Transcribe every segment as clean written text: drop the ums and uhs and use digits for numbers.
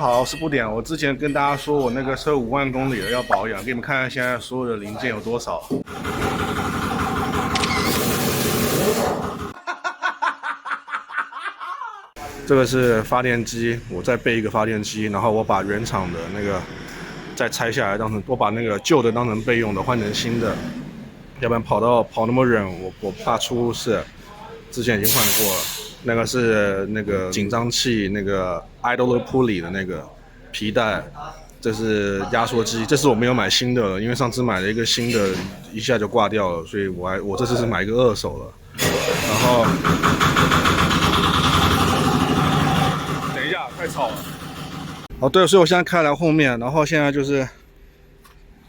好，我是不点。我之前跟大家说我那个车5万公里了，要保养，给你们看看现在所有的零件有多少。这个是发电机，我再备一个发电机，然后我把原厂的那个再拆下来，我把那个旧的当成备用的，换成新的，要不然跑那么远，我怕出事。之前已经换过了，那个是那个紧张器，那个 idler pulley 的那个皮带，这是压缩机，这是我没有买新的了，因为上次买了一个新的，一下就挂掉了，所以我这次是买一个二手了。然后，等一下，太吵了。哦，对，所以我现在开来后面，然后现在就是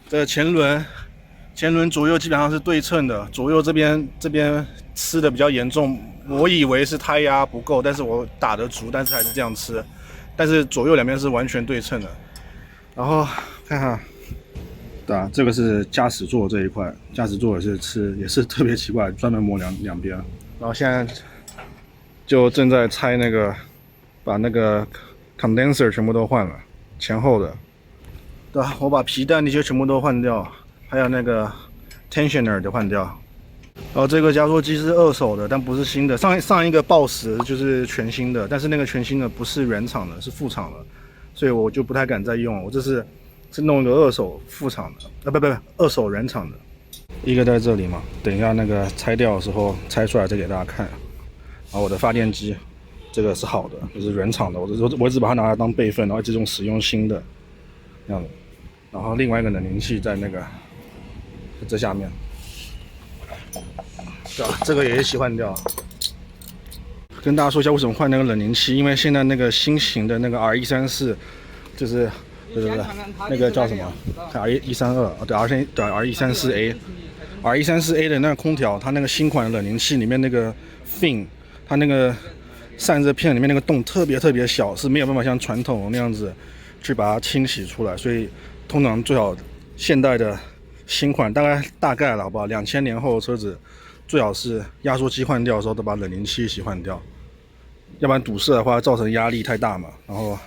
这前轮左右基本上是对称的，左右这边吃的比较严重，我以为是胎压不够，但是我打得足，但是还是这样吃，但是左右两边是完全对称的。然后看看，对啊，这个是驾驶座这一块，驾驶座也是特别奇怪，专门磨两边。然后现在就正在拆那个，把那个 condenser 全部都换了，前后的。对啊，我把皮带那些全部都换掉，还有那个 tensioner 的换掉。然后这个压缩机是二手的，但不是新的。上一个暴食就是全新的，但是那个全新的不是原厂的，是副厂的，所以我就不太敢再用。我这是弄一个二手副厂的，不，二手原厂的。一个在这里嘛，等一下那个拆掉的时候拆出来再给大家看。然后我的发电机，这个是好的，就是原厂的，我只把它拿来当备份，然后一直使用新的这样的。然后另外一个冷凝器在那个这下面。对吧？这个也一起换掉。跟大家说一下为什么换那个冷凝器，因为现在那个新型的那个 R134，就是那个叫什么 R132，对 R134A 的那个空调，它那个新款的冷凝器里面那个 fin， 它那个散热片里面那个洞特别小，是没有办法像传统那样子去把它清洗出来，所以通常最好现代的新款大概了，好不好？2000年后的车子。最好是压缩机换掉的时候都把冷凝器一起换掉，要不然堵塞的话造成压力太大嘛，然后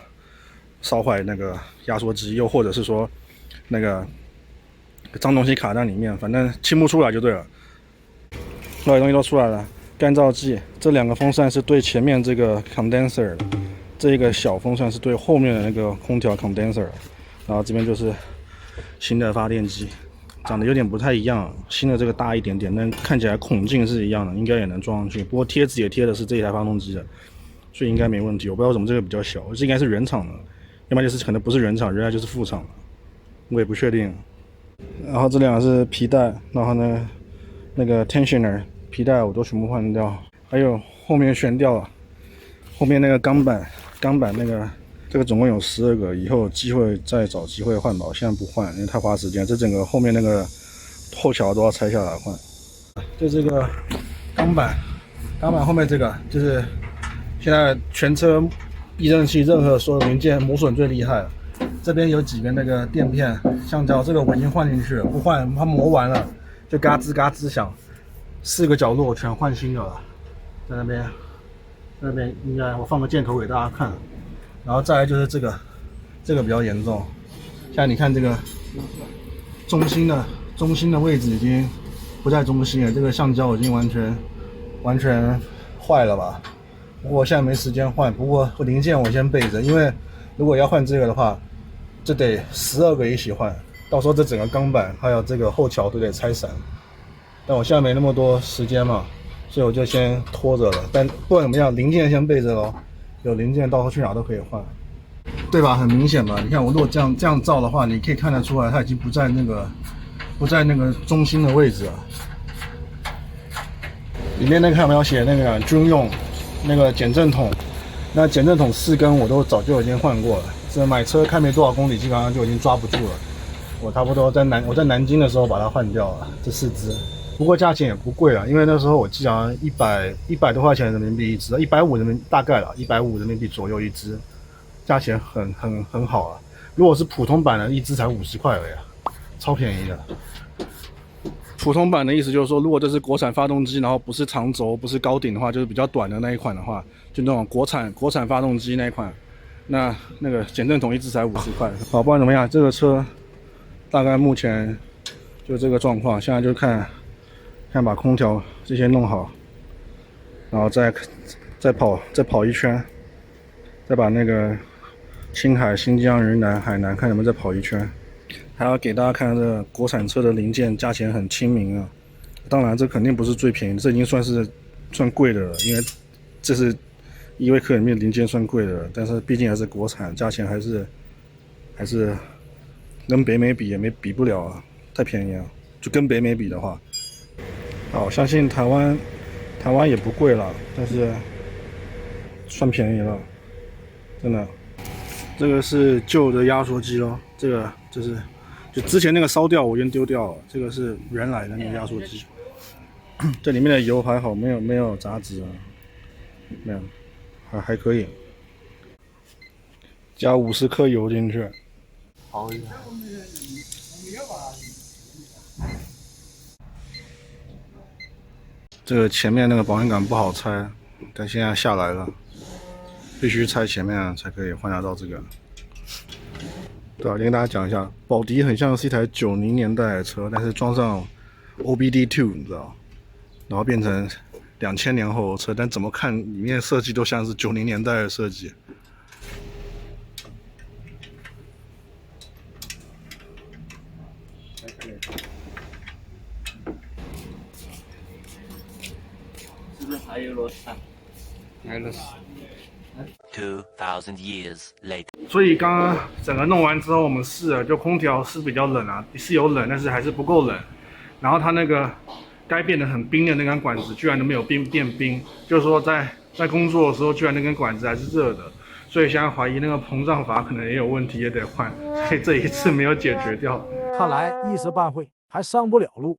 烧坏那个压缩机，又或者是说那个脏东西卡在里面，反正清不出来就对了。所有东西都出来了，干燥剂，这两个风扇是对前面这个 condenser 的，这一个小风扇是对后面的那个空调 condenser 的，然后这边就是新的发电机。长得有点不太一样，新的这个大一点点，但看起来孔径是一样的，应该也能装上去。不过贴纸也贴的是这一台发动机的，所以应该没问题。我不知道为什么这个比较小，这应该是原厂的，要不然就是可能不是原厂，原来就是副厂的，我也不确定。然后这两个是皮带，然后呢，那个 tensioner 皮带我都全部换掉，还有后面悬吊，后面那个钢板那个。这个总共有12个，以后有机会再找机会换吧。我现在不换，因为太花时间。这整个后面那个后桥都要拆下来换。就这个钢板后面这个就是现在全车避震器任何所有零件磨损最厉害了。这边有几个那个垫片橡胶，这个我已经换进去了，不换它磨完了就嘎吱嘎吱响，4个角落我全换新的了。在那边应该我放个箭头给大家看。然后再来就是这个比较严重，像你看这个中心的位置已经不在中心了，这个橡胶已经完全坏了吧？不过我现在没时间换，不过零件我先备着，因为如果要换这个的话，这得12个一起换，到时候这整个钢板还有这个后桥都得拆散。但我现在没那么多时间嘛，所以我就先拖着了。但不管怎么样，零件先备着咯。有零件到时候去哪都可以换，对吧？很明显吧？你看我如果这样照的话，你可以看得出来，它已经不在那个中心的位置了。里面那个看有没有写那个军用那个减震筒？那减震筒4根我都早就已经换过了。这买车开没多少公里，基本上就已经抓不住了。我差不多我在南京的时候把它换掉了，这4支。不过价钱也不贵啊，因为那时候我记得好像100多块钱人民币一支，150大概了，150人民币左右一支，价钱很好啊。如果是普通版的，一支才50块而已，超便宜的。普通版的意思就是说，如果这是国产发动机，然后不是长轴，不是高顶的话，就是比较短的那一款的话，就那种国产发动机那一款，那个减震筒一支才50块。好，不管怎么样，这个车大概目前就这个状况，现在就看把空调这些弄好，然后再跑一圈，再把那个青海、新疆、云南、海南看能不能再跑一圈。还要给大家看这个国产车的零件价钱很亲民啊。当然，这肯定不是最便宜的，这已经算贵的了，因为这是依维柯里面零件算贵的了，但是毕竟还是国产，价钱还是跟北美比也比不了啊，太便宜了。就跟北美比的话，好，相信台湾也不贵了，但是算便宜了，真的。这个是旧的压缩机咯，这个就之前那个烧掉，我先丢掉了。这个是原来的那个压缩机，这里面的油还好，没有杂质啊，没有，还可以。加50克油进去，熬一下。这个前面那个保险杆不好拆，但现在下来了，必须拆前面才可以换得到这个。对啊，跟大家讲一下，宝迪很像是一台90年代的车，但是装上 OBD2， 你知道，然后变成2000年后的车，但怎么看里面设计都像是90年代的设计。是不是还有螺丝啊？还有螺丝。2,000 years later. 所以刚刚整个弄完之后，我们试了，就空调是比较冷啊，是有冷，但是还是不够冷。然后它那个该变得很冰的那根管子，居然都没有变冰，就是说在工作的时候，居然那根管子还是热的。所以现在怀疑那个膨胀阀可能也有问题，也得换。所以这一次没有解决掉。看来一时半会还上不了路。